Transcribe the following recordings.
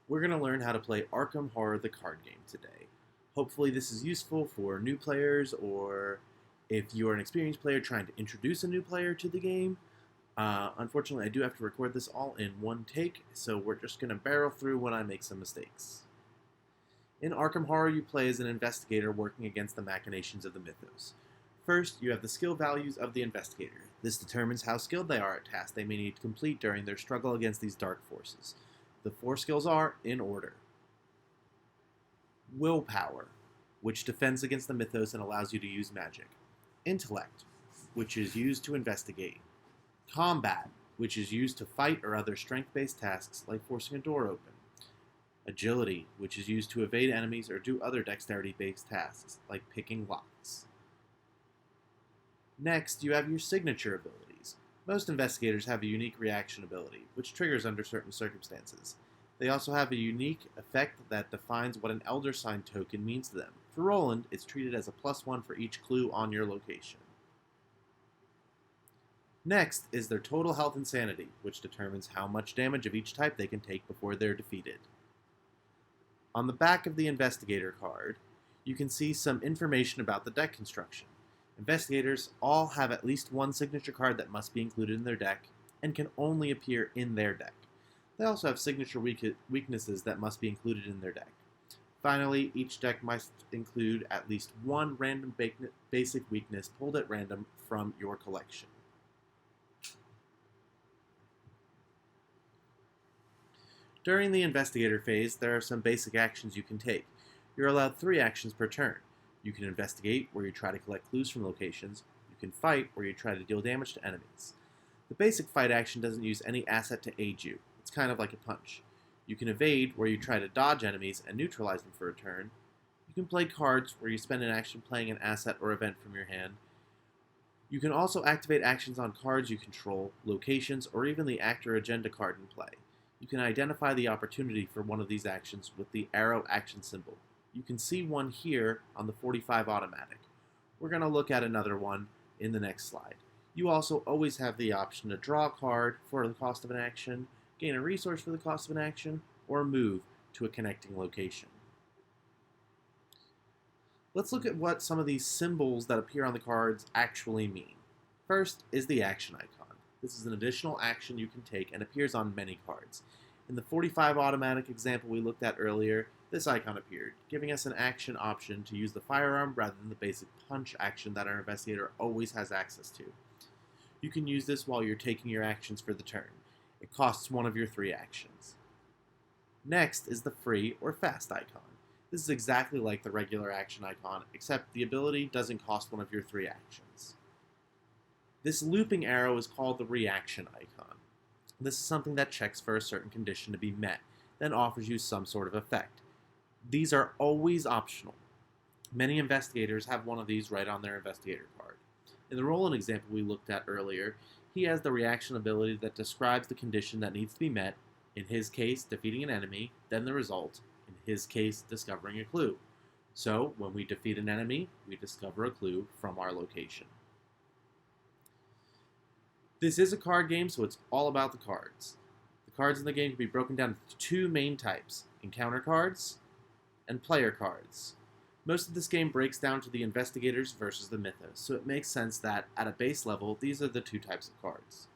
We're going to learn how to play Arkham Horror the card game today. Hopefully this is useful for new players or if you're an experienced player trying to introduce a new player to the game. Unfortunately, I do have to record this all in one take, so we're just going to barrel through when I make some mistakes. In Arkham Horror, you play as an investigator working against the machinations of the mythos. First, you have the skill values of the investigator. This determines how skilled they are at tasks they may need to complete during their struggle against these dark forces. The 4 skills are, in order: Willpower, which defends against the mythos and allows you to use magic. Intellect, which is used to investigate. Combat, which is used to fight or other strength-based tasks like forcing a door open. Agility, which is used to evade enemies or do other dexterity-based tasks like picking locks. Next, you have your signature abilities. Most investigators have a unique reaction ability, which triggers under certain circumstances. They also have a unique effect that defines what an Elder Sign token means to them. For Roland, it's treated as a +1 for each clue on your location. Next is their total health and sanity, which determines how much damage of each type they can take before they're defeated. On the back of the Investigator card, you can see some information about the deck construction. Investigators all have at least one signature card that must be included in their deck and can only appear in their deck. They also have signature weaknesses that must be included in their deck. Finally, each deck must include at least one random basic weakness pulled at random from your collection. During the Investigator phase, there are some basic actions you can take. You're allowed 3 actions per turn. You can investigate, where you try to collect clues from locations. You can fight, where you try to deal damage to enemies. The basic fight action doesn't use any asset to aid you. It's kind of like a punch. You can evade, where you try to dodge enemies and neutralize them for a turn. You can play cards, where you spend an action playing an asset or event from your hand. You can also activate actions on cards you control, locations, or even the act or agenda card in play. You can identify the opportunity for one of these actions with the arrow action symbol. You can see one here on the 45 automatic. We're going to look at another one in the next slide. You also always have the option to draw a card for the cost of an action, gain a resource for the cost of an action, or move to a connecting location. Let's look at what some of these symbols that appear on the cards actually mean. First is the action icon. This is an additional action you can take and appears on many cards. In the 45 automatic example we looked at earlier, this icon appeared, giving us an action option to use the firearm rather than the basic punch action that our investigator always has access to. You can use this while you're taking your actions for the turn. It costs one of your 3 actions. Next is the free or fast icon. This is exactly like the regular action icon, except the ability doesn't cost one of your 3 actions. This looping arrow is called the reaction icon. This is something that checks for a certain condition to be met, then offers you some sort of effect. These are always optional. Many investigators have one of these right on their investigator card. In the Roland example we looked at earlier, he has the reaction ability that describes the condition that needs to be met, in his case, defeating an enemy, then the result, in his case, discovering a clue. So, when we defeat an enemy, we discover a clue from our location. This is a card game, so it's all about the cards. The cards in the game can be broken down into 2 main types: encounter cards and player cards. Most of this game breaks down to the investigators versus the mythos, so it makes sense that, at a base level, these are the 2 types of cards.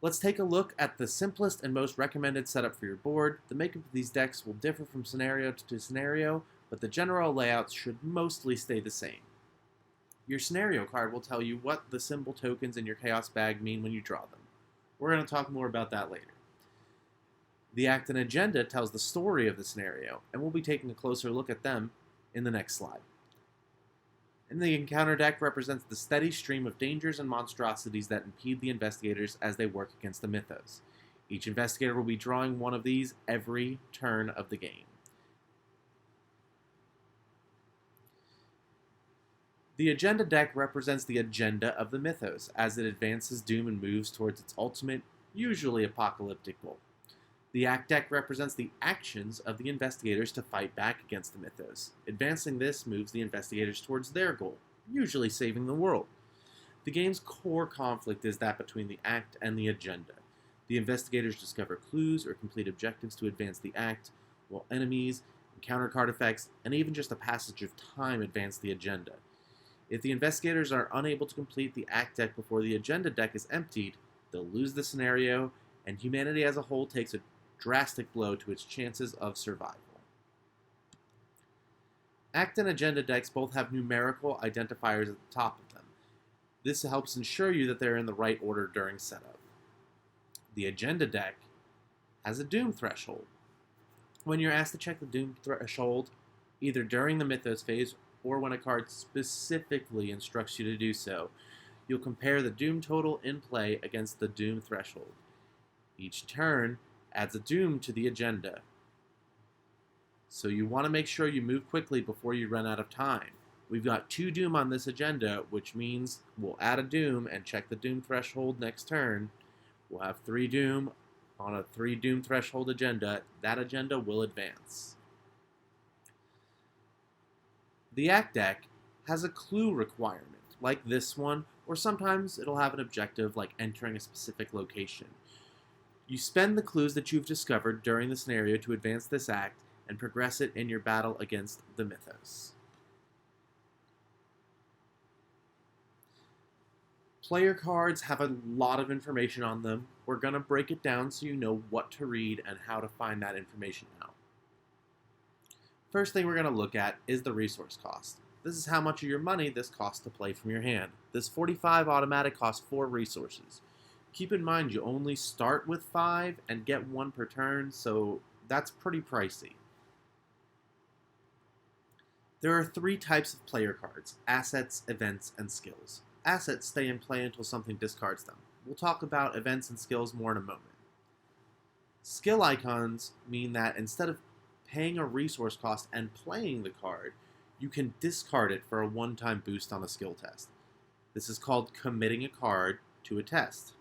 Let's take a look at the simplest and most recommended setup for your board. The makeup of these decks will differ from scenario to scenario, but the general layouts should mostly stay the same. Your scenario card will tell you what the symbol tokens in your chaos bag mean when you draw them. We're going to talk more about that later. The act and agenda tells the story of the scenario, and we'll be taking a closer look at them in the next slide. And the encounter deck represents the steady stream of dangers and monstrosities that impede the investigators as they work against the mythos. Each investigator will be drawing one of these every turn of the game. The agenda deck represents the agenda of the mythos as it advances doom and moves towards its ultimate, usually apocalyptic goal. The act deck represents the actions of the investigators to fight back against the mythos. Advancing this moves the investigators towards their goal, usually saving the world. The game's core conflict is that between the act and the agenda. The investigators discover clues or complete objectives to advance the act, while enemies, encounter card effects, and even just the passage of time advance the agenda. If the investigators are unable to complete the act deck before the agenda deck is emptied, they'll lose the scenario, and humanity as a whole takes a drastic blow to its chances of survival. Act and agenda decks both have numerical identifiers at the top of them. This helps ensure you that they're in the right order during setup. The agenda deck has a doom threshold. When you're asked to check the doom threshold, either during the Mythos phase or when a card specifically instructs you to do so, you'll compare the doom total in play against the doom threshold. Each turn adds a doom to the agenda, so you want to make sure you move quickly before you run out of time. We've got 2 doom on this agenda, which means we'll add a doom and check the doom threshold next turn. We'll have 3 doom on a 3 doom threshold agenda. That agenda will advance. The act deck has a clue requirement, like this one, or sometimes it'll have an objective like entering a specific location. You spend the clues that you've discovered during the scenario to advance this act and progress it in your battle against the Mythos. Player cards have a lot of information on them. We're going to break it down so you know what to read and how to find that information out. First thing we're going to look at is the resource cost. This is how much of your money this costs to play from your hand. This 45 automatic costs 4 resources. Keep in mind you only start with 5 and get 1 per turn, so that's pretty pricey. There are 3 types of player cards: assets, events, and skills. Assets stay in play until something discards them. We'll talk about events and skills more in a moment. Skill icons mean that instead of paying a resource cost and playing the card, you can discard it for a one-time boost on a skill test. This is called committing a card to a test.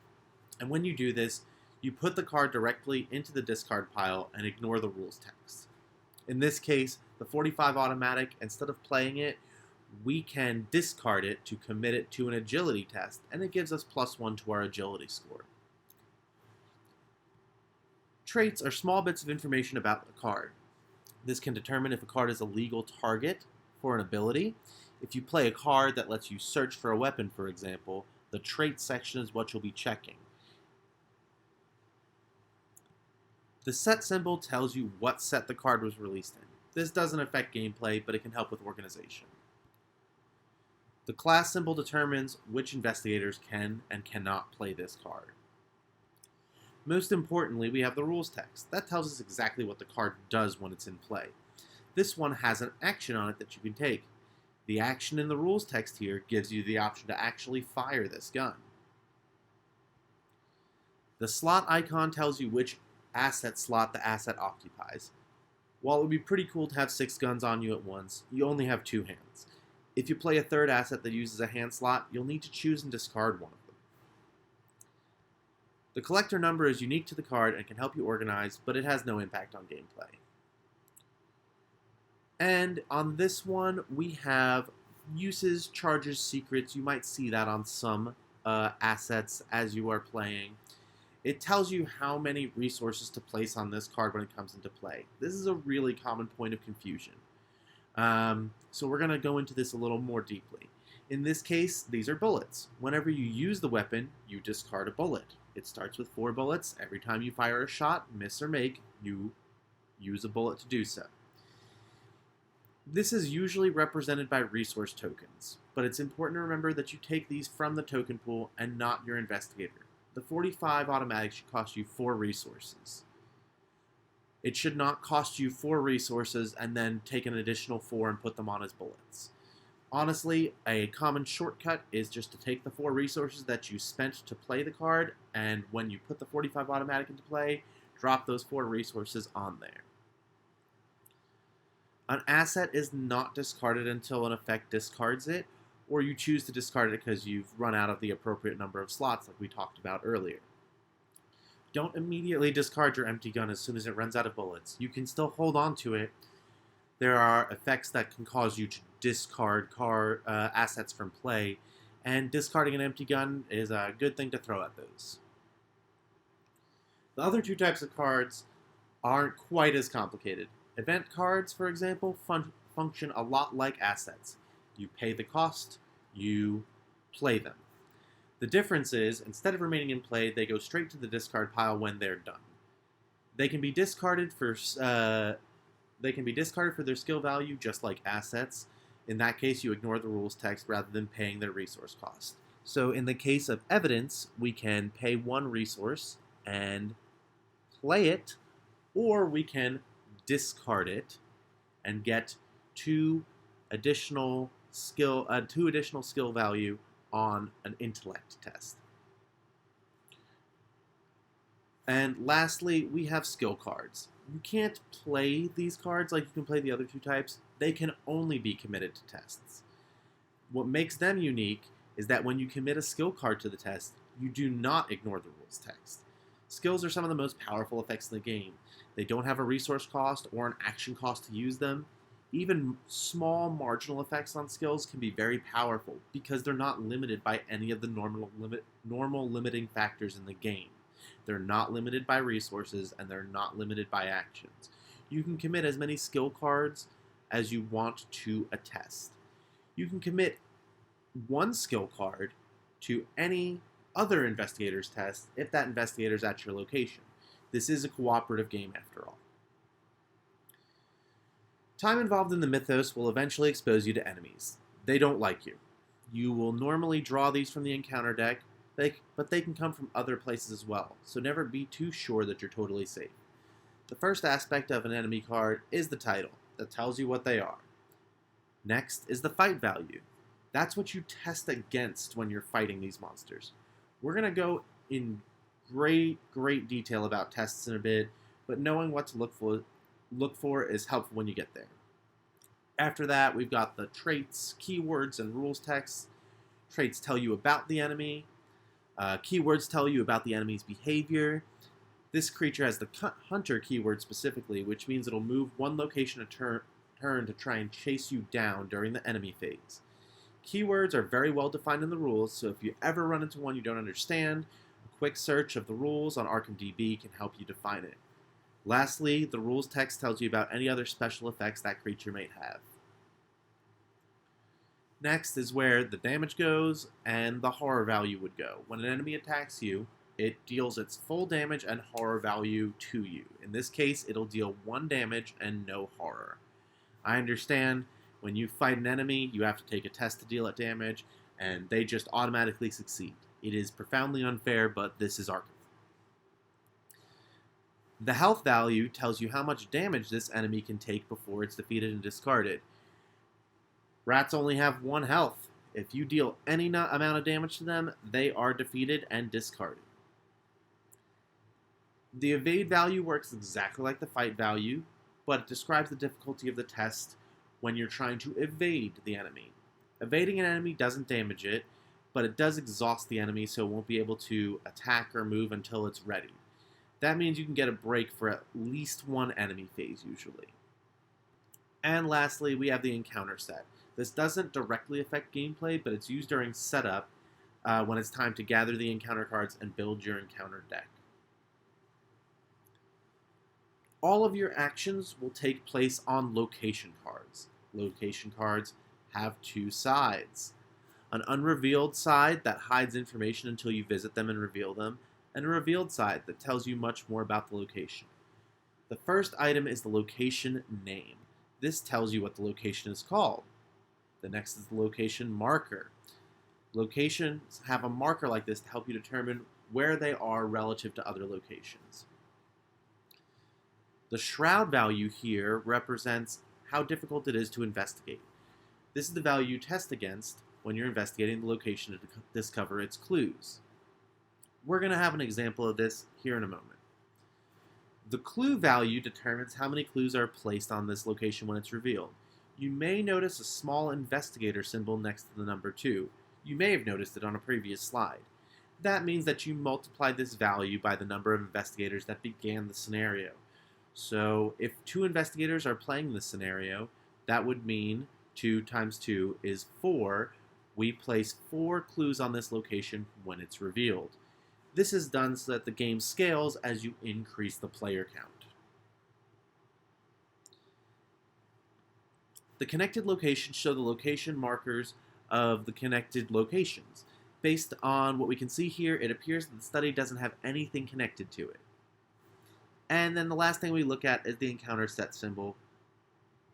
And when you do this, you put the card directly into the discard pile and ignore the rules text. In this case, the 45 automatic, instead of playing it, we can discard it to commit it to an agility test, and it gives us +1 to our agility score. Traits are small bits of information about the card. This can determine if a card is a legal target for an ability. If you play a card that lets you search for a weapon, for example, the trait section is what you'll be checking. The set symbol tells you what set the card was released in. This doesn't affect gameplay, but it can help with organization. The class symbol determines which investigators can and cannot play this card. Most importantly, we have the rules text. That tells us exactly what the card does when it's in play. This one has an action on it that you can take. The action in the rules text here gives you the option to actually fire this gun. The slot icon tells you which asset slot the asset occupies. While it would be pretty cool to have 6 guns on you at once, you only have 2 hands. If you play a third asset that uses a hand slot, you'll need to choose and discard one of them. The collector number is unique to the card and can help you organize, but it has no impact on gameplay. And on this one, we have uses, charges, secrets. You might see that on some assets as you are playing. It tells you how many resources to place on this card when it comes into play. This is a really common point of confusion. So we're going to go into this a little more deeply. In this case, these are bullets. Whenever you use the weapon, you discard a bullet. It starts with 4 bullets. Every time you fire a shot, miss or make, you use a bullet to do so. This is usually represented by resource tokens, but it's important to remember that you take these from the token pool and not your investigator. The 45 automatic should cost you 4 resources. It should not cost you 4 resources and then take an additional 4 and put them on as bullets. Honestly, a common shortcut is just to take the 4 resources that you spent to play the card, and when you put the 45 automatic into play, drop those 4 resources on there. An asset is not discarded until an effect discards it, or you choose to discard it because you've run out of the appropriate number of slots like we talked about earlier. Don't immediately discard your empty gun as soon as it runs out of bullets. You can still hold on to it. There are effects that can cause you to discard assets from play, and discarding an empty gun is a good thing to throw at those. The other two types of cards aren't quite as complicated. Event cards, for example, function a lot like assets. You pay the cost, you play them. The difference is, instead of remaining in play, they go straight to the discard pile when they're done. They can be discarded for their skill value, just like assets. In that case, you ignore the rules text rather than paying their resource cost. So in the case of evidence, we can pay one resource and play it, or we can discard it and get two additional skill value on an intellect test. And lastly, we have skill cards. You can't play these cards like you can play the other two types. They can only be committed to tests. What makes them unique is that when you commit a skill card to the test, you do not ignore the rules text. Skills are some of the most powerful effects in the game. They don't have a resource cost or an action cost to use them. Even small marginal effects on skills can be very powerful because they're not limited by any of the normal limiting factors in the game. They're not limited by resources, and they're not limited by actions. You can commit as many skill cards as you want to a test. You can commit one skill card to any other investigator's test if that investigator's at your location. This is a cooperative game after all. Time involved in the mythos will eventually expose you to enemies. They don't like you. You will normally draw these from the encounter deck, but they can come from other places as well, so never be too sure that you're totally safe. The first aspect of an enemy card is the title, that tells you what they are. Next is the fight value. That's what you test against when you're fighting these monsters. We're going to go in great detail about tests in a bit, but knowing what to look for is helpful when you get there. After that, we've got the traits, keywords, and rules text. Traits tell you about the enemy. Keywords tell you about the enemy's behavior. This creature has the hunter keyword specifically, which means it'll move one location a turn to try and chase you down during the enemy phase. Keywords are very well defined in the rules, so if you ever run into one you don't understand, a quick search of the rules on ArkhamDB can help you define it. Lastly, the rules text tells you about any other special effects that creature may have. Next is where the damage goes and the horror value would go. When an enemy attacks you, it deals its full damage and horror value to you. In this case, it'll deal 1 damage and no horror. I understand when you fight an enemy, you have to take a test to deal it damage, and they just automatically succeed. It is profoundly unfair, but this is Arkham. The health value tells you how much damage this enemy can take before it's defeated and discarded. Rats only have 1 health. If you deal any amount of damage to them, they are defeated and discarded. The evade value works exactly like the fight value, but it describes the difficulty of the test when you're trying to evade the enemy. Evading an enemy doesn't damage it, but it does exhaust the enemy so it won't be able to attack or move until it's ready. That means you can get a break for at least 1 enemy phase usually. And lastly, we have the encounter set. This doesn't directly affect gameplay, but it's used during setup when it's time to gather the encounter cards and build your encounter deck. All of your actions will take place on location cards. Location cards have 2 sides. An unrevealed side that hides information until you visit them and reveal them, and a revealed side that tells you much more about the location. The first item is the location name. This tells you what the location is called. The next is the location marker. Locations have a marker like this to help you determine where they are relative to other locations. The shroud value here represents how difficult it is to investigate. This is the value you test against when you're investigating the location to discover its clues. We're going to have an example of this here in a moment. The clue value determines how many clues are placed on this location when it's revealed. You may notice a small investigator symbol next to the number 2. You may have noticed it on a previous slide. That means that you multiply this value by the number of investigators that began the scenario. So if 2 investigators are playing this scenario, that would mean 2 times 2 is 4. We place 4 clues on this location when it's revealed. This is done so that the game scales as you increase the player count. The connected locations show the location markers of the connected locations. Based on what we can see here, it appears that the study doesn't have anything connected to it. And then the last thing we look at is the encounter set symbol.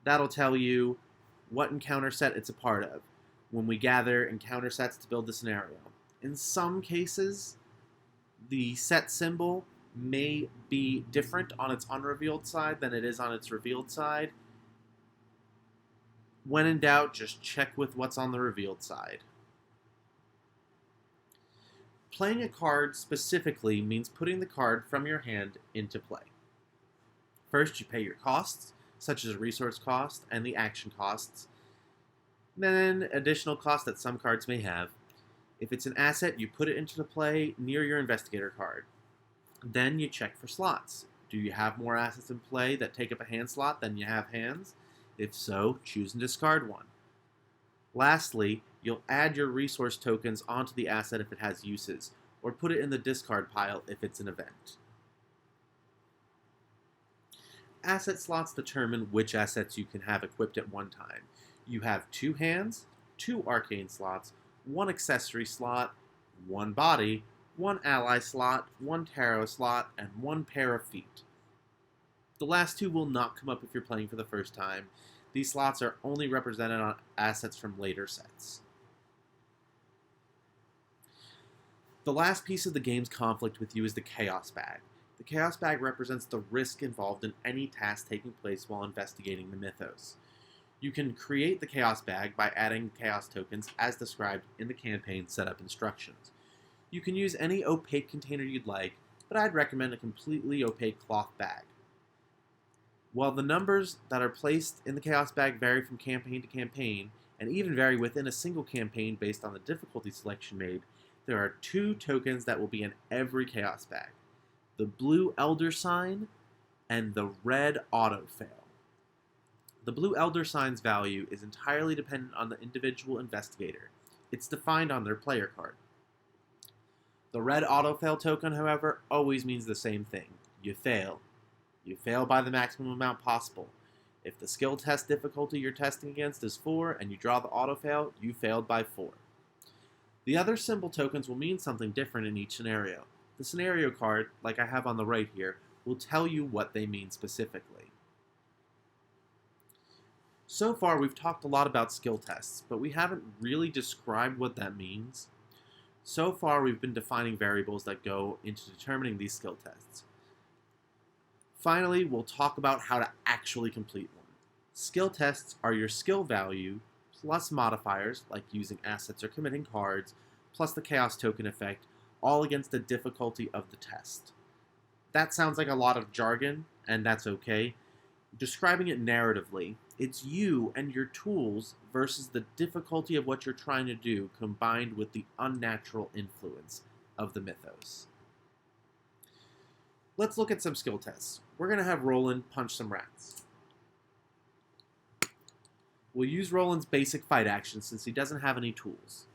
That'll tell you what encounter set it's a part of when we gather encounter sets to build the scenario. In some cases, the set symbol may be different on its unrevealed side than it is on its revealed side. When in doubt, just check with what's on the revealed side. Playing a card specifically means putting the card from your hand into play. First, you pay your costs, such as resource cost and the action costs, then additional costs that some cards may have. If it's an asset, you put it into the play near your investigator card. Then you check for slots. Do you have more assets in play that take up a hand slot than you have hands? If so, choose and discard one. Lastly, you'll add your resource tokens onto the asset if it has uses, or put it in the discard pile if it's an event. Asset slots determine which assets you can have equipped at one time. You have 2 hands, 2 arcane slots, 1 accessory slot, 1 body, 1 ally slot, 1 tarot slot, and 1 pair of feet. The last 2 will not come up if you're playing for the first time. These slots are only represented on assets from later sets. The last piece of the game's conflict with you is the Chaos Bag. The Chaos Bag represents the risk involved in any task taking place while investigating the mythos. You can create the Chaos Bag by adding Chaos tokens as described in the campaign setup instructions. You can use any opaque container you'd like, but I'd recommend a completely opaque cloth bag. While the numbers that are placed in the Chaos Bag vary from campaign to campaign, and even vary within a single campaign based on the difficulty selection made, there are 2 tokens that will be in every Chaos Bag: the blue Elder Sign and the red Autofail. The blue Elder Sign's value is entirely dependent on the individual investigator. It's defined on their player card. The red Autofail token, however, always means the same thing: you fail. You fail by the maximum amount possible. If the skill test difficulty you're testing against is 4 and you draw the autofail, you failed by 4. The other symbol tokens will mean something different in each scenario. The scenario card, like I have on the right here, will tell you what they mean specifically. So far, we've talked a lot about skill tests, but we haven't really described what that means. So far, we've been defining variables that go into determining these skill tests. Finally, we'll talk about how to actually complete one. Skill tests are your skill value plus modifiers, like using assets or committing cards, plus the chaos token effect, all against the difficulty of the test. That sounds like a lot of jargon, and that's okay. Describing it narratively, it's you and your tools versus the difficulty of what you're trying to do combined with the unnatural influence of the mythos. Let's look at some skill tests. We're going to have Roland punch some rats. We'll use Roland's basic fight action since he doesn't have any tools.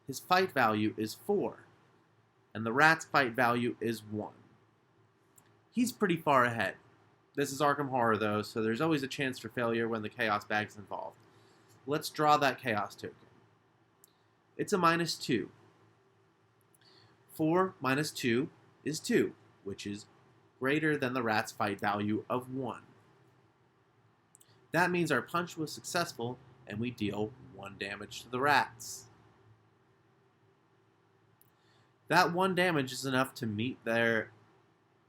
His fight value is 4, and the rat's fight value is 1. He's pretty far ahead. This is Arkham Horror though, so there's always a chance for failure when the Chaos Bag's involved. Let's draw that Chaos token. It's a -2. 4 minus 2 is 2, which is greater than the rat's fight value of 1. That means our punch was successful and we deal 1 damage to the rats. That 1 damage is enough to meet their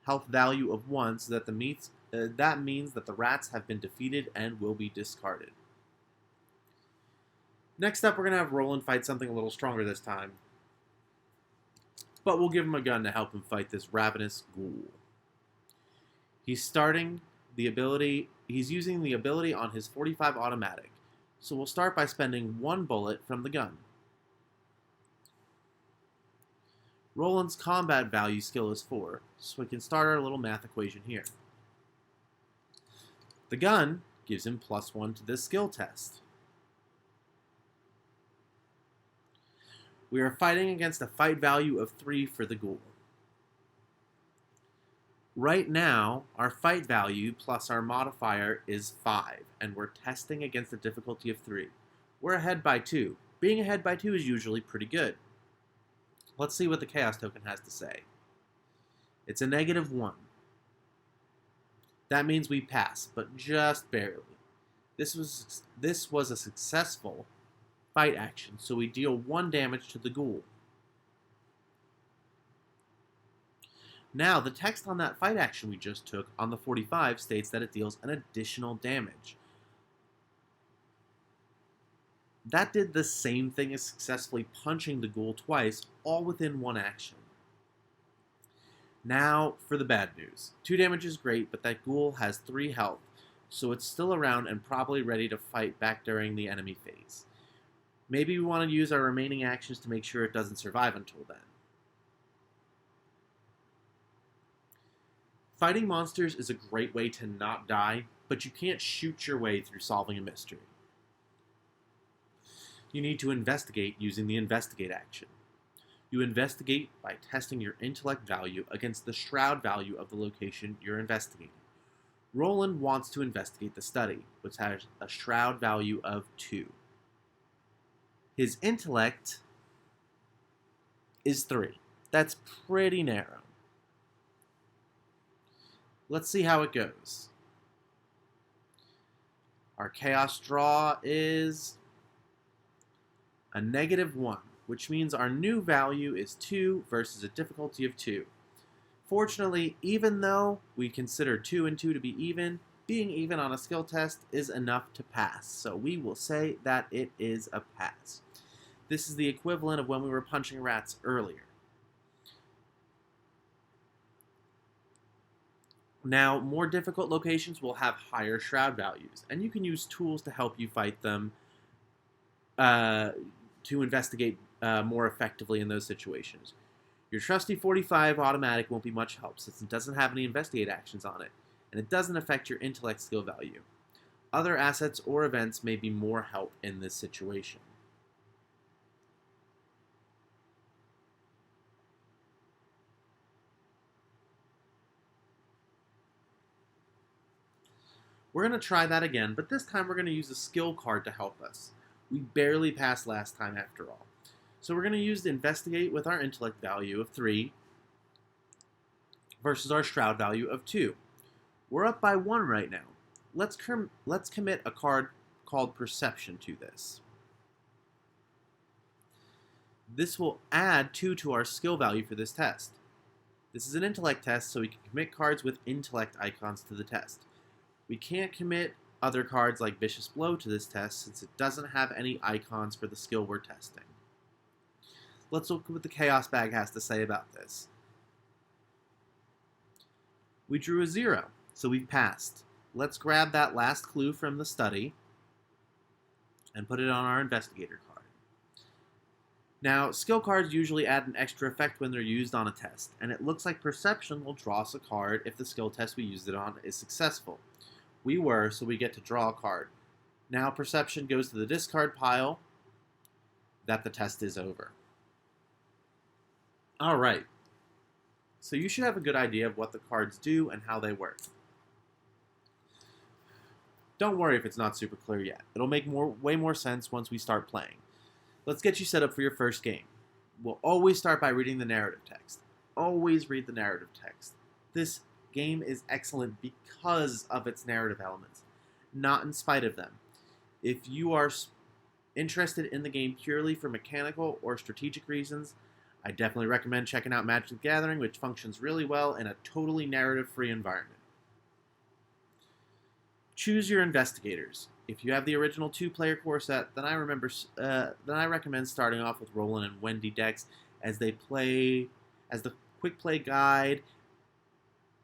health value of 1, so that that means that the rats have been defeated and will be discarded. Next up, we're going to have Roland fight something a little stronger this time. But we'll give him a gun to help him fight this ravenous ghoul. He's using the ability on his 45 automatic, so we'll start by spending 1 bullet from the gun. Roland's combat value skill is 4, so we can start our little math equation here. The gun gives him +1 to this skill test. We are fighting against a fight value of 3 for the ghoul. Right now, our fight value plus our modifier is 5, and we're testing against a difficulty of 3. We're ahead by 2. Being ahead by 2 is usually pretty good. Let's see what the Chaos token has to say. It's a -1. That means we pass, but just barely. This was a successful fight action, so we deal 1 damage to the ghoul. Now, the text on that fight action we just took on the 45 states that it deals an additional damage. That did the same thing as successfully punching the ghoul twice, all within 1 action. Now, for the bad news. 2 damage is great, but that ghoul has 3 health, so it's still around and probably ready to fight back during the enemy phase. Maybe we want to use our remaining actions to make sure it doesn't survive until then. Fighting monsters is a great way to not die, but you can't shoot your way through solving a mystery. You need to investigate using the investigate action. You investigate by testing your intellect value against the shroud value of the location you're investigating. Roland wants to investigate the study, which has a shroud value of 2. His intellect is 3. That's pretty narrow. Let's see how it goes. Our chaos draw is a -1, which means our new value is 2 versus a difficulty of 2. Fortunately, even though we consider 2 and 2 to be even, being even on a skill test is enough to pass, so we will say that it is a pass. This is the equivalent of when we were punching rats earlier. Now, more difficult locations will have higher shroud values, and you can use tools to help you fight them to investigate more effectively in those situations. Your trusty 45 automatic won't be much help since it doesn't have any investigate actions on it, and it doesn't affect your intellect skill value. Other assets or events may be more help in this situation. We're going to try that again, but this time we're going to use a skill card to help us. We barely passed last time after all. So we're going to use the investigate with our intellect value of 3 versus our shroud value of 2. We're up by 1 right now. Let's commit a card called perception to this. This will add 2 to our skill value for this test. This is an intellect test, so we can commit cards with intellect icons to the test. We can't commit other cards like Vicious Blow to this test since it doesn't have any icons for the skill we're testing. Let's look at what the Chaos Bag has to say about this. We drew a 0, so we've passed. Let's grab that last clue from the study and put it on our investigator card. Now, skill cards usually add an extra effect when they're used on a test, and it looks like perception will draw us a card if the skill test we used it on is successful. We were, so we get to draw a card. Now perception goes to the discard pile. That the test is over. Alright. So you should have a good idea of what the cards do and how they work. Don't worry if it's not super clear yet. It'll make way more sense once we start playing. Let's get you set up for your first game. We'll always start by reading the narrative text. Always read the narrative text. This game is excellent because of its narrative elements, not in spite of them. If you are interested in the game purely for mechanical or strategic reasons, I definitely recommend checking out Magic the Gathering, which functions really well in a totally narrative-free environment. Choose your investigators. If you have the original 2-player core set, then I recommend starting off with Roland and Wendy decks as the quick play guide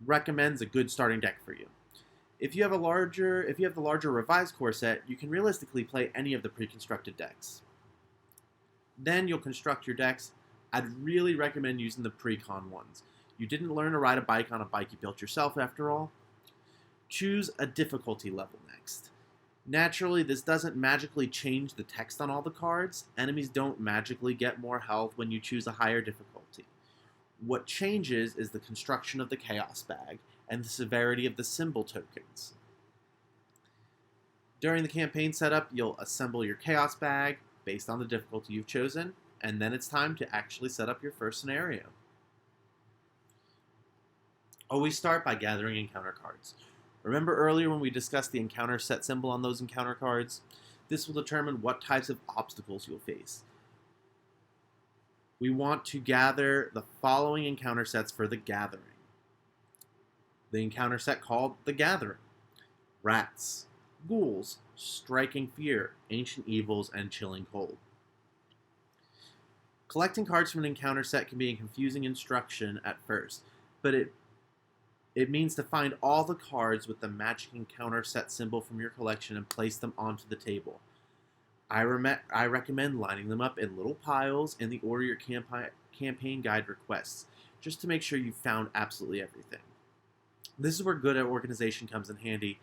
recommends a good starting deck for you. If you have the larger revised core set, you can realistically play any of the pre-constructed decks. Then you'll construct your decks. I'd really recommend using the pre-con ones. You didn't learn to ride a bike on a bike you built yourself after all. Choose a difficulty level next. Naturally, this doesn't magically change the text on all the cards. Enemies don't magically get more health when you choose a higher difficulty. What changes is the construction of the chaos bag and the severity of the symbol tokens. During the campaign setup, you'll assemble your chaos bag based on the difficulty you've chosen, and then it's time to actually set up your first scenario. Always start by gathering encounter cards. Remember earlier when we discussed the encounter set symbol on those encounter cards? This will determine what types of obstacles you'll face. We want to gather the following encounter sets for the Gathering. The encounter set called the Gathering: Rats, Ghouls, Striking Fear, Ancient Evils, and Chilling Cold. Collecting cards from an encounter set can be a confusing instruction at first, but it means to find all the cards with the magic encounter set symbol from your collection and place them onto the table. I recommend lining them up in little piles in the order your campaign guide requests, just to make sure you've found absolutely everything. This is where good organization comes in handy,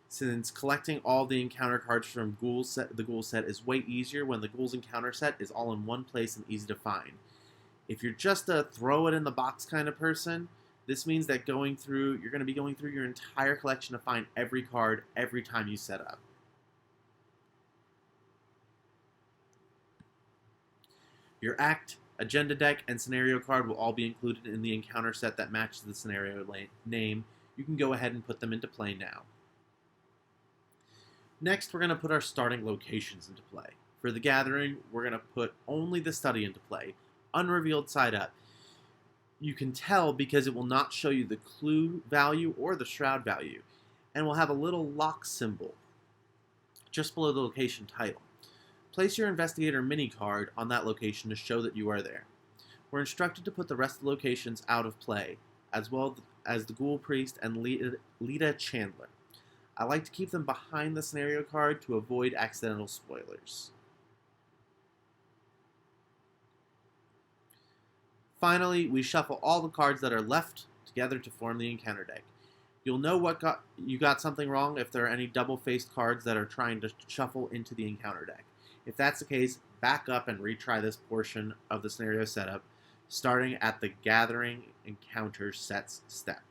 since collecting all the encounter cards from the Ghoul set is way easier when the Ghouls encounter set is all in one place and easy to find. If you're just a throw it in the box kind of person, this means that you're going to be going through your entire collection to find every card every time you set up. Your act, agenda deck, and scenario card will all be included in the encounter set that matches the scenario name. You can go ahead and put them into play now. Next, we're going to put our starting locations into play. For the Gathering, we're going to put only the study into play, unrevealed side up. You can tell because it will not show you the clue value or the shroud value, and will have a little lock symbol just below the location title. Place your investigator mini card on that location to show that you are there. We're instructed to put the rest of the locations out of play, as well as the Ghoul Priest and Lita Chandler. I like to keep them behind the scenario card to avoid accidental spoilers. Finally, we shuffle all the cards that are left together to form the encounter deck. You'll know you got something wrong if there are any double-faced cards that are trying to shuffle into the encounter deck. If that's the case, back up and retry this portion of the scenario setup, starting at the Gathering Encounter Sets step.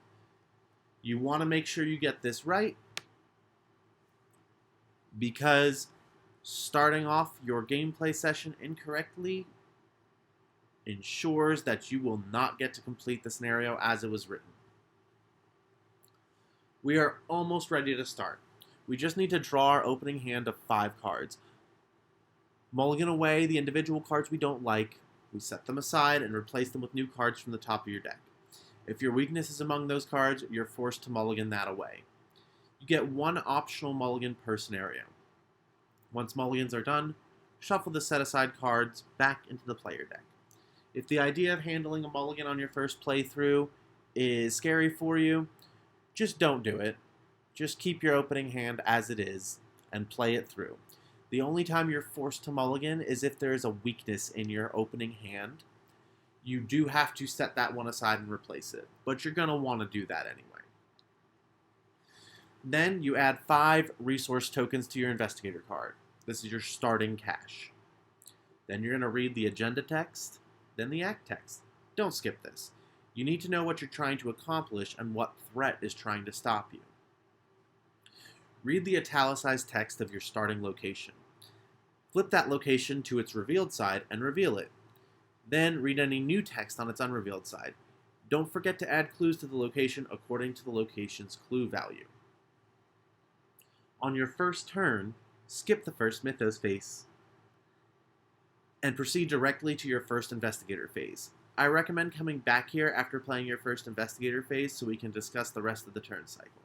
You want to make sure you get this right, because starting off your gameplay session incorrectly ensures that you will not get to complete the scenario as it was written. We are almost ready to start. We just need to draw our opening hand of 5 cards. Mulligan away the individual cards we don't like, we set them aside and replace them with new cards from the top of your deck. If your weakness is among those cards, you're forced to mulligan that away. You get 1 optional mulligan per scenario. Once mulligans are done, shuffle the set-aside cards back into the player deck. If the idea of handling a mulligan on your first playthrough is scary for you, just don't do it. Just keep your opening hand as it is and play it through. The only time you're forced to mulligan is if there is a weakness in your opening hand. You do have to set that one aside and replace it, but you're going to want to do that anyway. Then you add 5 resource tokens to your investigator card. This is your starting cache. Then you're going to read the agenda text, then the act text. Don't skip this. You need to know what you're trying to accomplish and what threat is trying to stop you. Read the italicized text of your starting location. Flip that location to its revealed side and reveal it. Then read any new text on its unrevealed side. Don't forget to add clues to the location according to the location's clue value. On your first turn, skip the first Mythos phase and proceed directly to your first investigator phase. I recommend coming back here after playing your first investigator phase so we can discuss the rest of the turn cycle.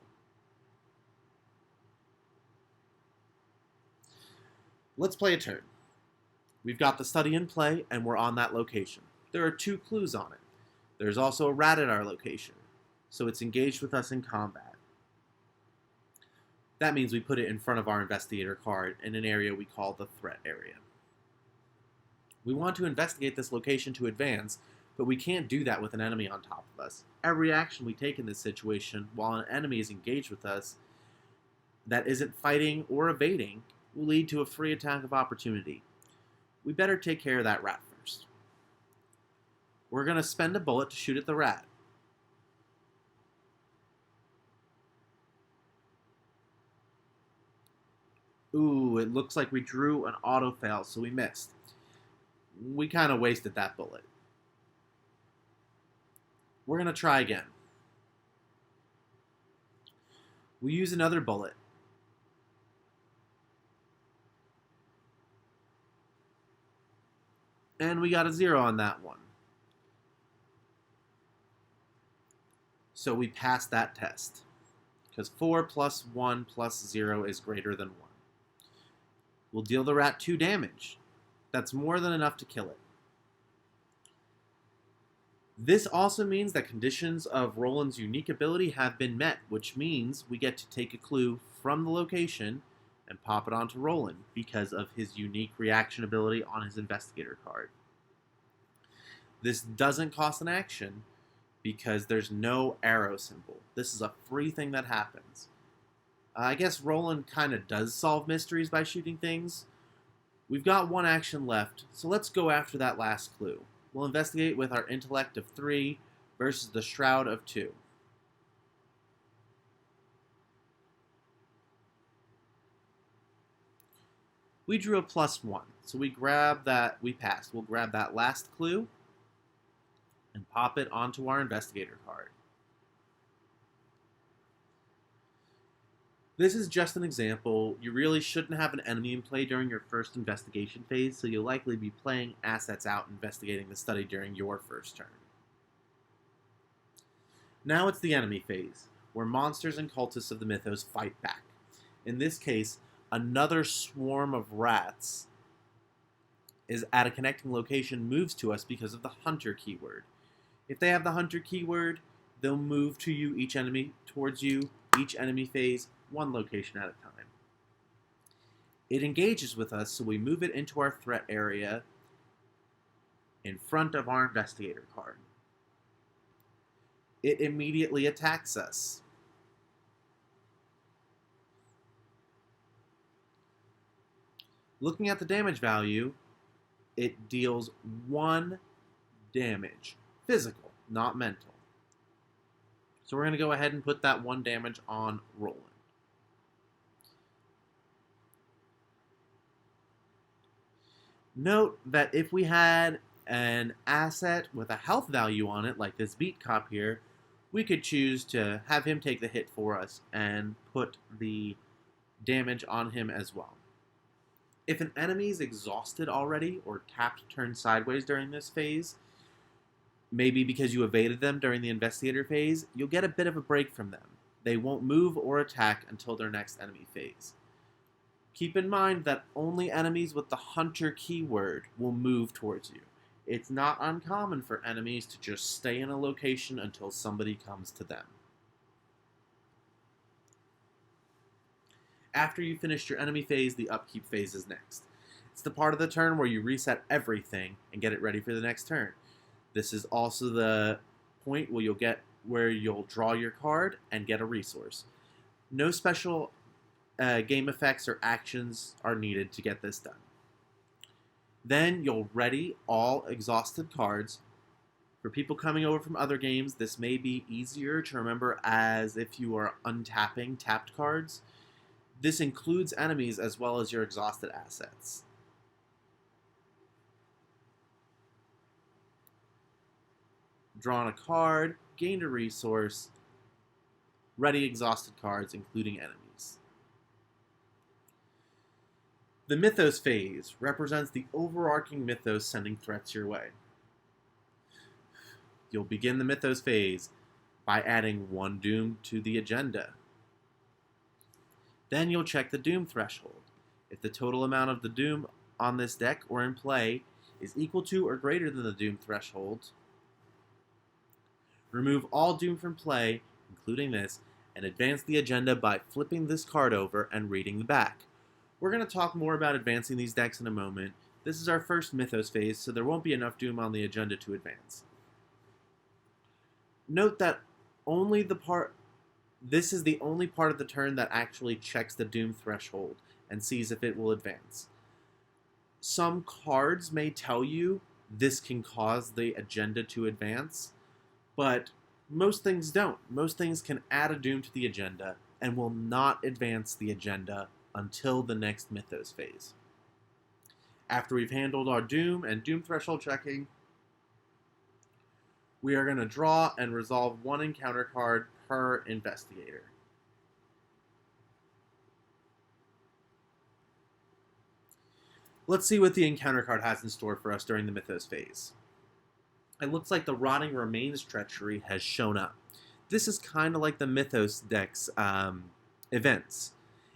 Let's play a turn. We've got the study in play, and we're on that location. There are 2 clues on it. There's also a rat at our location, so it's engaged with us in combat. That means we put it in front of our investigator card in an area we call the threat area. We want to investigate this location to advance, but we can't do that with an enemy on top of us. Every action we take in this situation while an enemy is engaged with us that isn't fighting or evading will lead to a free attack of opportunity. We better take care of that rat first. We're going to spend a bullet to shoot at the rat. Ooh, it looks like we drew an auto fail, so we missed. We kind of wasted that bullet. We're going to try again. We use another bullet. And we got a 0 on that one. So we passed that test. Because 4 plus 1 plus 0 is greater than 1. We'll deal the rat 2 damage. That's more than enough to kill it. This also means that conditions of Roland's unique ability have been met, which means we get to take a clue from the location and pop it onto Roland because of his unique reaction ability on his investigator card. This doesn't cost an action because there's no arrow symbol. This is a free thing that happens. I guess Roland kind of does solve mysteries by shooting things. We've got one action left, so let's go after that last clue. We'll investigate with our intellect of 3 versus the shroud of 2. We drew a +1, so we passed. We'll grab that last clue and pop it onto our investigator card. This is just an example. You really shouldn't have an enemy in play during your first investigation phase, so you'll likely be playing assets out investigating the study during your first turn. Now it's the enemy phase, where monsters and cultists of the mythos fight back. In this case, another swarm of rats is at a connecting location moves to us because of the hunter keyword. If they have the hunter keyword, they'll move to you, each enemy phase, one location at a time. It engages with us, so we move it into our threat area in front of our investigator card. It immediately attacks us. Looking at the damage value, it deals 1 damage. Physical, not mental. So we're going to go ahead and put that 1 damage on Roland. Note that if we had an asset with a health value on it, like this beat cop here, we could choose to have him take the hit for us and put the damage on him as well. If an enemy is exhausted already or tapped turned sideways during this phase, maybe because you evaded them during the investigator phase, you'll get a bit of a break from them. They won't move or attack until their next enemy phase. Keep in mind that only enemies with the hunter keyword will move towards you. It's not uncommon for enemies to just stay in a location until somebody comes to them. After you finish your enemy phase, the upkeep phase is next. It's the part of the turn where you reset everything and get it ready for the next turn. This is also the point where you'll draw your card and get a resource. No special game effects or actions are needed to get this done. Then you'll ready all exhausted cards. For people coming over from other games, this may be easier to remember as if you are untapping tapped cards. This includes enemies as well as your exhausted assets. Drawn a card, gained a resource, ready exhausted cards, including enemies. The Mythos phase represents the overarching mythos sending threats your way. You'll begin the Mythos phase by adding 1 Doom to the agenda. Then you'll check the Doom threshold. If the total amount of the Doom on this deck or in play is equal to or greater than the Doom threshold, remove all Doom from play, including this, and advance the agenda by flipping this card over and reading the back. We're going to talk more about advancing these decks in a moment. This is our first Mythos phase, so there won't be enough Doom on the agenda to advance. Note that this is the only part of the turn that actually checks the Doom threshold and sees if it will advance. Some cards may tell you this can cause the agenda to advance, but most things don't. Most things can add a doom to the agenda and will not advance the agenda until the next Mythos phase. After we've handled our doom and doom threshold checking, we are going to draw and resolve one encounter card per investigator. Let's see what the encounter card has in store for us during the Mythos phase. It looks like the Rotting Remains Treachery has shown up. This is kind of like the Mythos deck's events.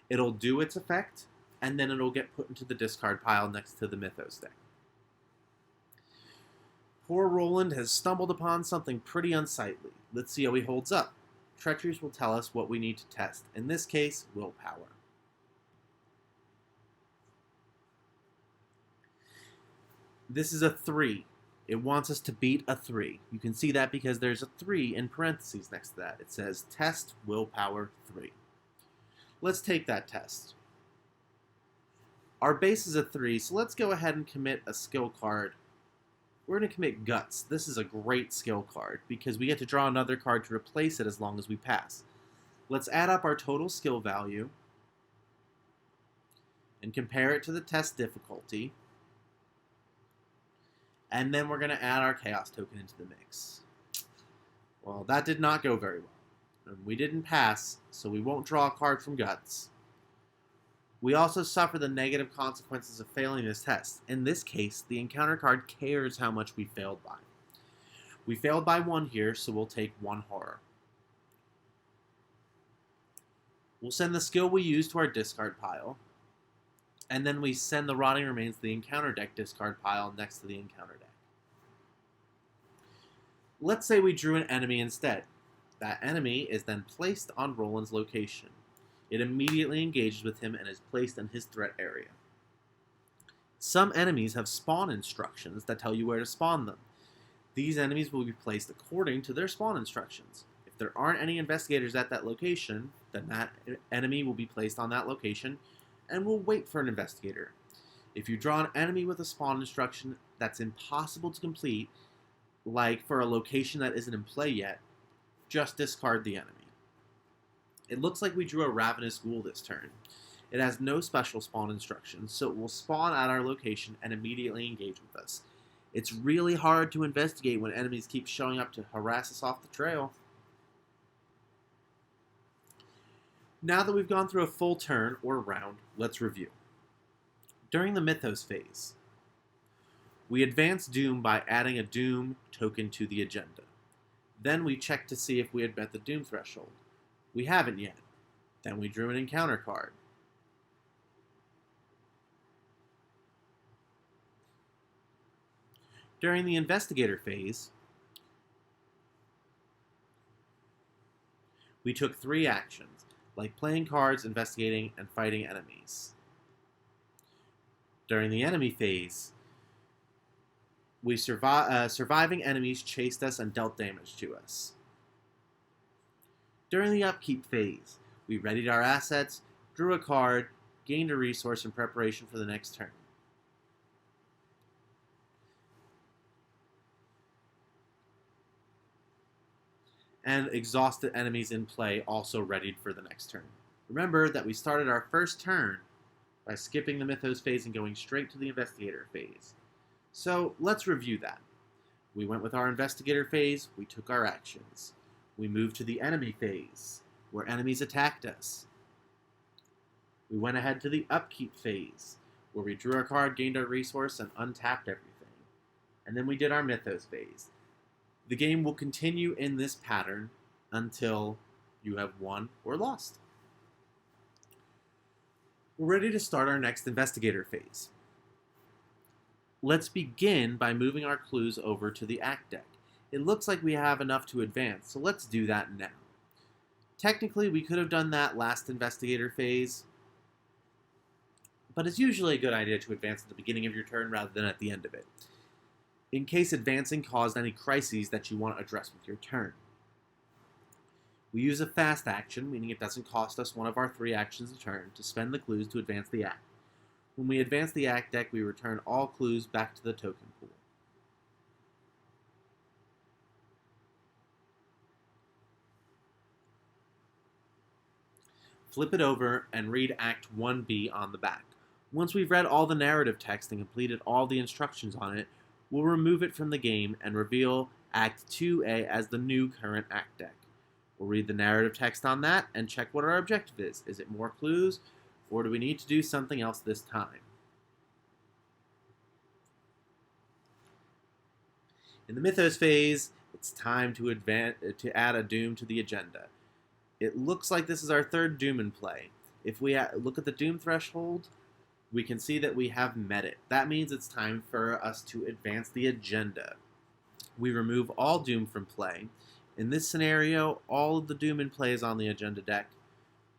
It'll do its effect, and then it'll get put into the discard pile next to the Mythos deck. Poor Roland has stumbled upon something pretty unsightly. Let's see how he holds up. Treacheries will tell us what we need to test. In this case, willpower. This is a 3. It wants us to beat a 3. You can see that because there's a 3 in parentheses next to that. It says test willpower 3. Let's take that test. Our base is a 3, so let's go ahead and commit a skill card. We're going to commit Guts. This is a great skill card because we get to draw another card to replace it as long as we pass. Let's add up our total skill value and compare it to the test difficulty. And then we're going to add our Chaos token into the mix. Well, that did not go very well. We didn't pass, so we won't draw a card from Guts. We also suffer the negative consequences of failing this test. In this case, the encounter card cares how much we failed by. We failed by 1 here, so we'll take 1 horror. We'll send the skill we used to our discard pile, and then we send the Rotting Remains to the encounter deck discard pile next to the encounter deck. Let's say we drew an enemy instead. That enemy is then placed on Roland's location. It immediately engages with him and is placed in his threat area. Some enemies have spawn instructions that tell you where to spawn them. These enemies will be placed according to their spawn instructions. If there aren't any investigators at that location, then that enemy will be placed on that location and will wait for an investigator. If you draw an enemy with a spawn instruction that's impossible to complete, like for a location that isn't in play yet, just discard the enemy. It looks like we drew a Ravenous Ghoul this turn. It has no special spawn instructions, so it will spawn at our location and immediately engage with us. It's really hard to investigate when enemies keep showing up to harass us off the trail. Now that we've gone through a full turn or round, let's review. During the Mythos phase, we advance Doom by adding a Doom token to the agenda. Then we check to see if we had met the Doom threshold. We haven't yet. Then we drew an encounter card. During the investigator phase, we took 3 actions, like playing cards, investigating, and fighting enemies. During the enemy phase, surviving enemies chased us and dealt damage to us. During the upkeep phase, we readied our assets, drew a card, gained a resource in preparation for the next turn. And exhausted enemies in play also readied for the next turn. Remember that we started our first turn by skipping the Mythos phase and going straight to the Investigator phase. So let's review that. We went with our Investigator phase, we took our actions. We moved to the enemy phase, where enemies attacked us. We went ahead to the upkeep phase, where we drew our card, gained our resource, and untapped everything. And then we did our Mythos phase. The game will continue in this pattern until you have won or lost. We're ready to start our next Investigator phase. Let's begin by moving our clues over to the Act deck. It looks like we have enough to advance, so let's do that now. Technically, we could have done that last Investigator phase, but it's usually a good idea to advance at the beginning of your turn rather than at the end of it, in case advancing caused any crises that you want to address with your turn. We use a fast action, meaning it doesn't cost us one of our 3 actions a turn, to spend the clues to advance the Act. When we advance the Act deck, we return all clues back to the token pool. Flip it over and read Act 1B on the back. Once we've read all the narrative text and completed all the instructions on it, we'll remove it from the game and reveal Act 2A as the new current act deck. We'll read the narrative text on that and check what our objective is. Is it more clues, or do we need to do something else this time? In the Mythos phase, it's time to add a Doom to the agenda. It looks like this is our third Doom in play. If we look at the Doom threshold, we can see that we have met it. That means it's time for us to advance the agenda. We remove all Doom from play. In this scenario, all of the Doom in play is on the agenda deck,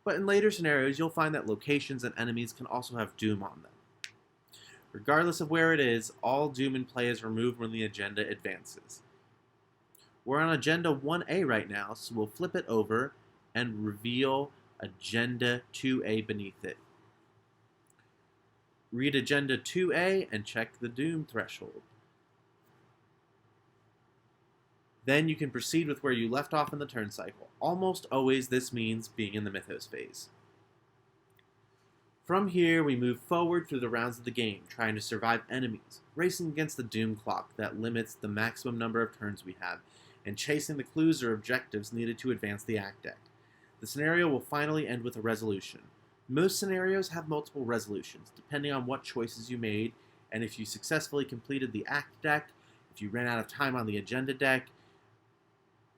but in later scenarios, you'll find that locations and enemies can also have Doom on them. Regardless of where it is, all Doom in play is removed when the agenda advances. We're on Agenda 1A right now, so we'll flip it over and reveal Agenda 2A beneath it. Read Agenda 2A and check the Doom threshold. Then you can proceed with where you left off in the turn cycle. Almost always this means being in the Mythos phase. From here, we move forward through the rounds of the game, trying to survive enemies, racing against the Doom clock that limits the maximum number of turns we have, and chasing the clues or objectives needed to advance the act deck. The scenario will finally end with a resolution. Most scenarios have multiple resolutions, depending on what choices you made, and if you successfully completed the act deck, if you ran out of time on the agenda deck.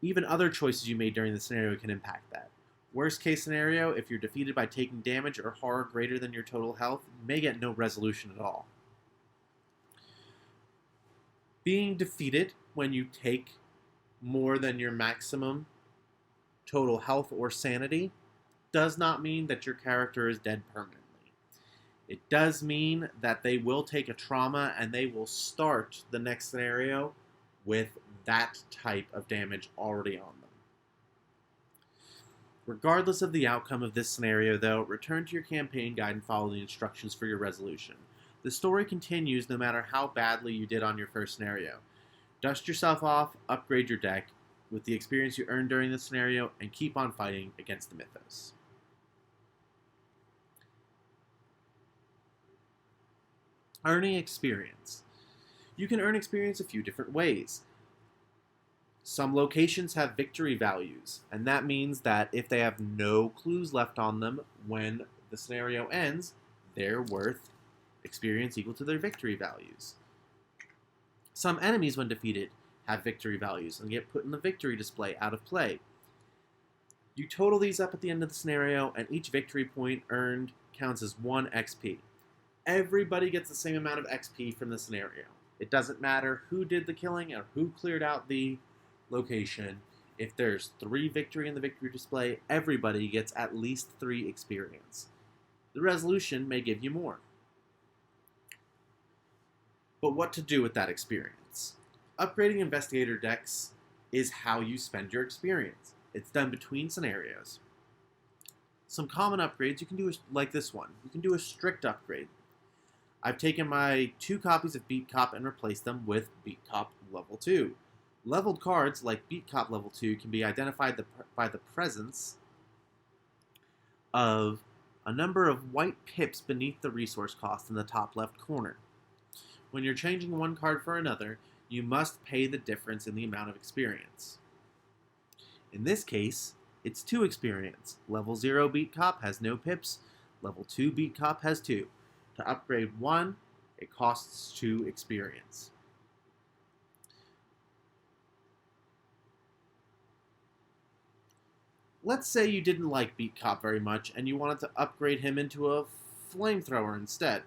Even other choices you made during the scenario can impact that. Worst case scenario, if you're defeated by taking damage or horror greater than your total health, you may get no resolution at all. Being defeated when you take more than your maximum total health or sanity does not mean that your character is dead permanently. It does mean that they will take a trauma and they will start the next scenario with that type of damage already on them. Regardless of the outcome of this scenario, though, return to your campaign guide and follow the instructions for your resolution. The story continues no matter how badly you did on your first scenario. Dust yourself off, upgrade your deck with the experience you earned during the scenario, and keep on fighting against the Mythos. Earning experience. You can earn experience a few different ways. Some locations have victory values, and that means that if they have no clues left on them when the scenario ends, they're worth experience equal to their victory values. Some enemies, when defeated, have victory values and get put in the victory display out of play. You total these up at the end of the scenario, and each victory point earned counts as 1 XP. Everybody gets the same amount of XP from the scenario. It doesn't matter who did the killing or who cleared out the location. If there's 3 victory in the victory display, everybody gets at least 3 experience. The resolution may give you more. But what to do with that experience? Upgrading investigator decks is how you spend your experience. It's done between scenarios. Some common upgrades you can do is like this one. You can do a strict upgrade. I've taken my 2 copies of Beat Cop and replaced them with Beat Cop Level 2. Leveled cards, like Beat Cop Level 2, can be identified by the presence of a number of white pips beneath the resource cost in the top left corner. When you're changing one card for another, you must pay the difference in the amount of experience. In this case, it's 2 experience. Level 0 Beat Cop has no pips. Level 2 Beat Cop has 2. To upgrade 1, it costs 2 experience. Let's say you didn't like Beat Cop very much and you wanted to upgrade him into a flamethrower instead.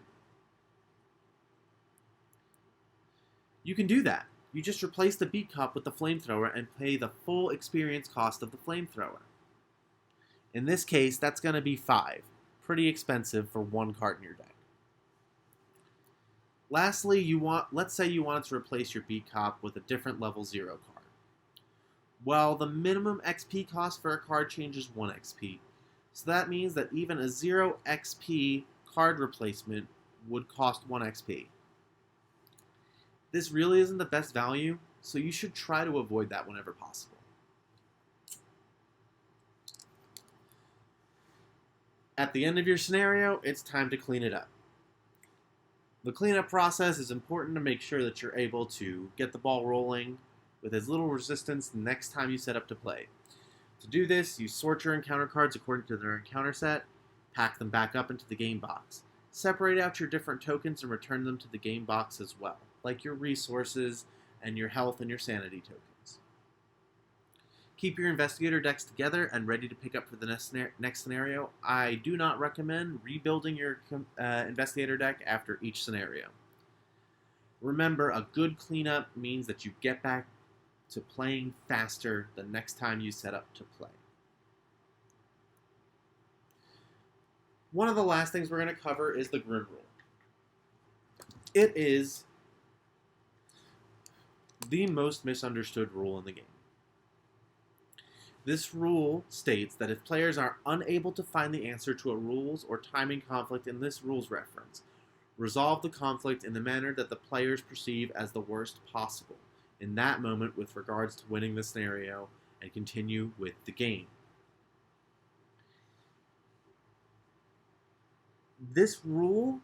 You can do that. You just replace the Beat Cop with the flamethrower and pay the full experience cost of the flamethrower. In this case, that's going to be 5. Pretty expensive for 1 card in your deck. Lastly, let's say you wanted to replace your Beat Cop with a different level 0 card. Well, the minimum XP cost for a card changes 1 XP. So that means that even a 0 XP card replacement would cost 1 XP. This really isn't the best value, so you should try to avoid that whenever possible. At the end of your scenario, it's time to clean it up. The cleanup process is important to make sure that you're able to get the ball rolling with as little resistance the next time you set up to play. To do this, you sort your encounter cards according to their encounter set, pack them back up into the game box. Separate out your different tokens and return them to the game box as well, like your resources and your health and your sanity tokens. Keep your investigator decks together and ready to pick up for the next scenario. I do not recommend rebuilding your investigator deck after each scenario. Remember, a good cleanup means that you get back to playing faster the next time you set up to play. One of the last things we're going to cover is the Grim Rule. It is the most misunderstood rule in the game. This rule states that if players are unable to find the answer to a rules or timing conflict in this rules reference, resolve the conflict in the manner that the players perceive as the worst possible in that moment with regards to winning the scenario and continue with the game. This rule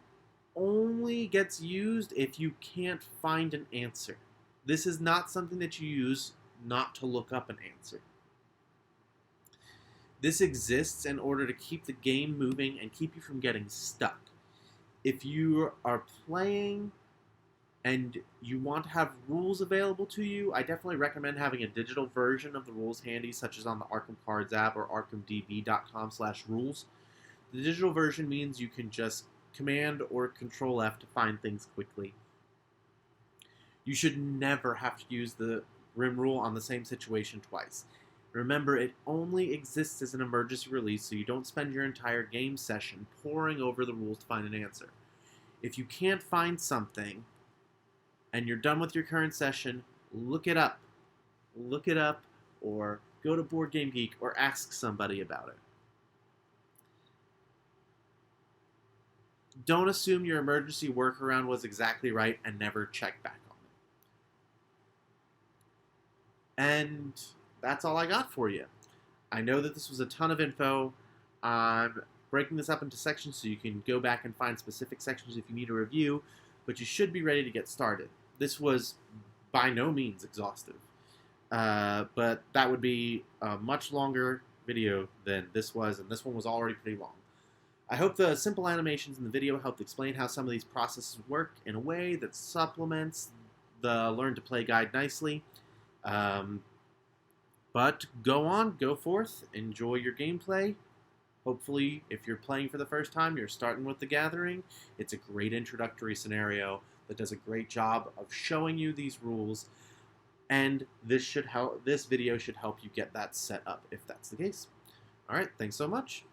only gets used if you can't find an answer. This is not something that you use not to look up an answer. This exists in order to keep the game moving and keep you from getting stuck. If you are playing and you want to have rules available to you, I definitely recommend having a digital version of the rules handy, such as on the Arkham Cards app or arkhamdb.com/rules. The digital version means you can just Command or Control F to find things quickly. You should never have to use the Grim Rule on the same situation twice. Remember, it only exists as an emergency release, so you don't spend your entire game session poring over the rules to find an answer. If you can't find something, and you're done with your current session, look it up. Look it up, or go to Board Game Geek, or ask somebody about it. Don't assume your emergency workaround was exactly right and never check back on it. And that's all I got for you. I know that this was a ton of info. I'm breaking this up into sections so you can go back and find specific sections if you need a review, but you should be ready to get started. This was by no means exhaustive, but that would be a much longer video than this was, and this one was already pretty long. I hope the simple animations in the video helped explain how some of these processes work in a way that supplements the Learn to Play guide nicely. But go on, go forth, enjoy your gameplay. Hopefully, if you're playing for the first time, you're starting with The Gathering. It's a great introductory scenario that does a great job of showing you these rules, and this video should help you get that set up if that's the case. All right, thanks so much.